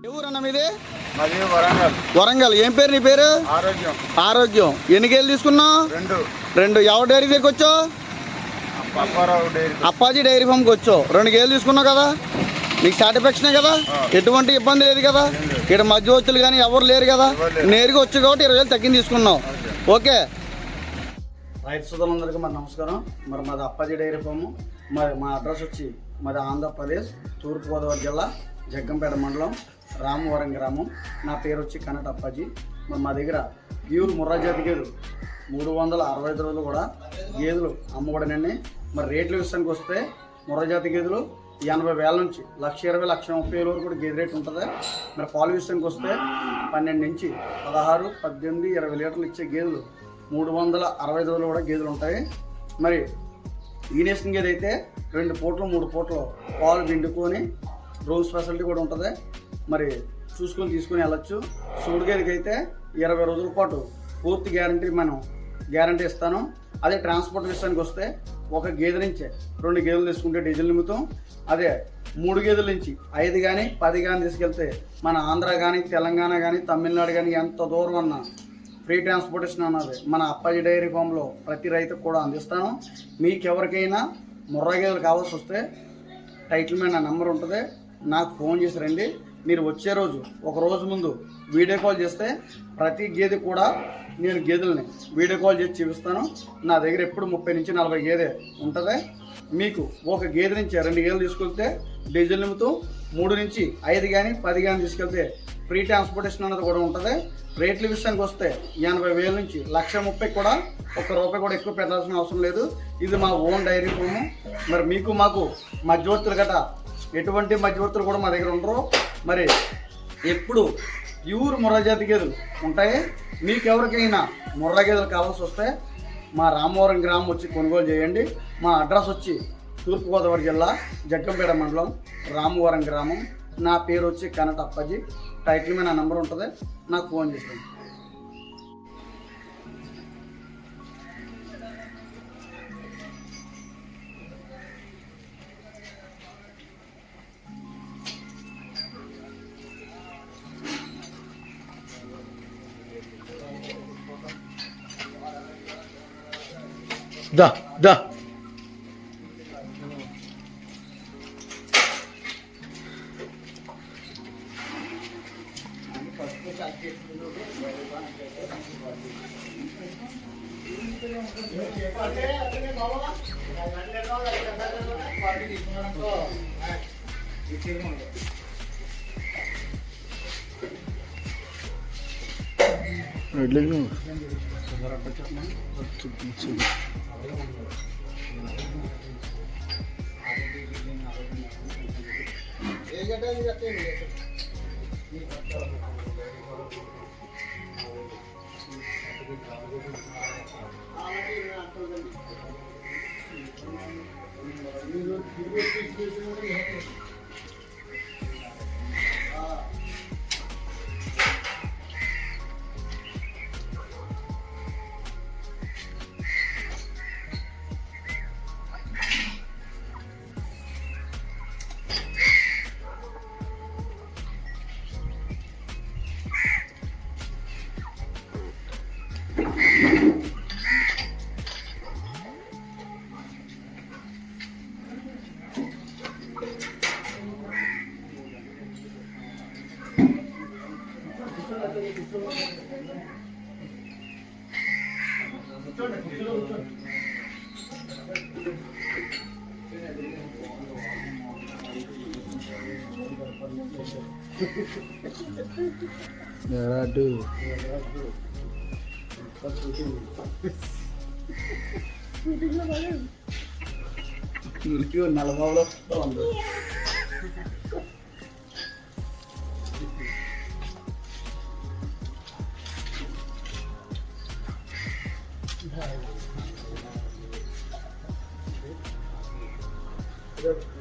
ఎవరన్నా మీది? వరంగల్. వరంగల్. ఏం పేరు నీ పేరు? ఆరోగ్యం. ఆరోగ్యం. ఎన్ని కేజీలు తీసుకున్నావు? రెండు. ఎవరి డైరీ దగ్గరికి వచ్చావు? అప్పాజీ డైరీ ఫామ్కి వచ్చావు. 2 కేజీలు తీసుకున్నావు కదా, నీకు సాటిస్ఫాక్షనే కదా, ఎటువంటి ఇబ్బంది లేదు కదా, ఇక్కడ మధ్యవర్తులు కానీ ఎవరు లేరు కదా, నేరుగా వచ్చి కాబట్టి 20,000 తగ్గింది తీసుకున్నావు. ఓకే. రైతు సోదరులందరికీ మరి నమస్కారం. మరి మాది అప్పాజీ డైరీ ఫాము. మరి మా అడ్రస్ వచ్చి మాది ఆంధ్రప్రదేశ్ తూర్పుగోదావరి జిల్లా జగ్గంపేట మండలం రామవరం గ్రామం. నా పేరు వచ్చి కనట అప్పాజీ. మరి మా దగ్గర ప్యూర్ ముర్రా జాతి గేదెలు 365 రోజులు కూడా గేదెలు అమ్మబడినండి. మరి రేట్ల విషయానికి వస్తే ముర్రా జాతి గేదెలు 80,000 నుంచి 1,20,000, 1,30,000 వరకు కూడా గేదె రేట్ ఉంటుంది. మరి పాల విషయానికి వస్తే 12 నుంచి 16, 18, 20 లీటర్లు ఇచ్చే గేదెలు 365 రోజులు కూడా గేదెలు ఉంటాయి. మరి ఈనేసిన గేదె అయితే 2 పూటలు 3 పూటలు పాలు పిండుకొని రోజు స్పెషాలిటీ కూడా ఉంటుంది. మరి చూసుకొని తీసుకొని వెళ్ళచ్చు. సూడు గేదెకి అయితే 20 రోజుల పాటు పూర్తి గ్యారంటీ ఇస్తాను. అదే ట్రాన్స్పోర్ట్ విషయానికి వస్తే ఒక గేదె నుంచే 2 గేదెలు తీసుకుంటే డీజిల్ నిమిత్తం, అదే 3 గేదెల నుంచి 5 కానీ 10 కానీ తీసుకెళ్తే మన ఆంధ్ర కానీ తెలంగాణ కానీ తమిళనాడు కానీ ఎంత దూరం అన్నా ఫ్రీ ట్రాన్స్పోర్టేషన్ అన్నది మన అప్పాజీ డైరీ ఫామ్లో ప్రతి రైతుకు కూడా అందిస్తాను. మీకు ఎవరికైనా ముర్రా గేదెలు కావాల్సి వస్తే టైటిల్ మీద నా నెంబర్ ఉంటుంది, నాకు ఫోన్ చేసి రండి. మీరు వచ్చే రోజు ఒక రోజు ముందు వీడియో కాల్ చేస్తే ప్రతి గేదె కూడా నేను గేదెలని వీడియో కాల్ చేసి చూపిస్తాను. నా దగ్గర ఎప్పుడు 30 నుంచి 40 గేదె ఉంటుంది. మీకు ఒక గేదె నుంచి 2 గేదెలు తీసుకెళ్తే డీజిల్ నిమిత్తం, 3 నుంచి 5 కానీ 10 కానీ తీసుకెళ్తే ఫ్రీ ట్రాన్స్పోర్టేషన్ అనేది కూడా ఉంటుంది. రేట్ల విషయానికి వస్తే 80,000 నుంచి 1,30,000 కూడా ₹1 కూడా ఎక్కువ పెట్టాల్సిన అవసరం లేదు. ఇది మా ఓన్ డైరీ ఫాము. మరి మీకు మాకు మధ్యవర్తులు గట్రా ఎటువంటి మధ్యవర్తులు కూడా మా దగ్గర ఉండరు. మరి ఎప్పుడు ప్యూర్ ముర్రా జాతి గేదెలు ఉంటాయి. మీకు ఎవరికైనా ముర్రా గేదెలు కావాల్సి వస్తే మా రామవరం గ్రామం వచ్చి కొనుగోలు చేయండి. మా అడ్రస్ వచ్చి తూర్పుగోదావరి జిల్లా జగ్గంపేట మండలం రామవరం గ్రామం. నా పేరు వచ్చి కనట అప్పాజీ. టైటిల్ మీద నా నెంబర్ ఉంటుంది, నాకు ఫోన్ చేస్తాను. దా దా నలభైలో ఉంది. Good.